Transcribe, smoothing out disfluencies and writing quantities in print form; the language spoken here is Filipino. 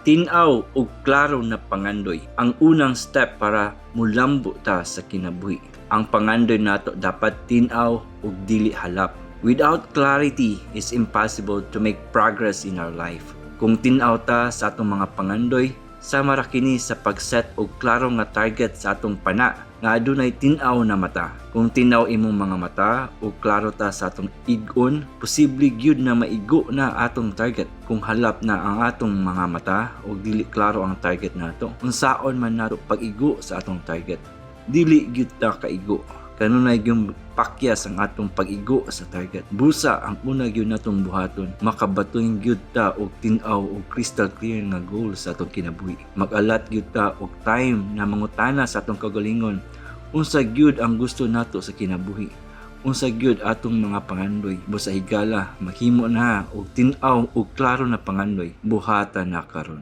Tin-aw og klaro na pangandoy ang unang step para mulambo ta sa kinabuhi. Ang pangandoy nato dapat tin-aw og dili halap. Without clarity, it's impossible to make progress in our life. Kung tin-aw ta sa atong mga pangandoy, sama ra kini sa pagset og klaro nga target sa atong pana nga adunay tin-aw na mata. Kung tinaw imong mga mata o klaro ta sa atong ig-on, posible gyud na maigo na atong target. Kung halap na ang atong mga mata o dili klaro ang target nato, unsaon man nato pag-igo sa atong target, dili gyud ta kaigo. Kanunay gyud pakyas ang atong pag-igo sa target. Busa ang una gyud natong buhaton, makabatuhin gyud ta og tin-aw og crystal clear nga goal sa atong kinabuhi. Mag-alat gyud ta og time na mangutana sa atong kagalingon, unsa gyud ang gusto nato sa kinabuhi, unsa gyud atong mga pangandoy. Busa higala mahimo na og tin-aw og klaro na pangandoy, buhatan na karon.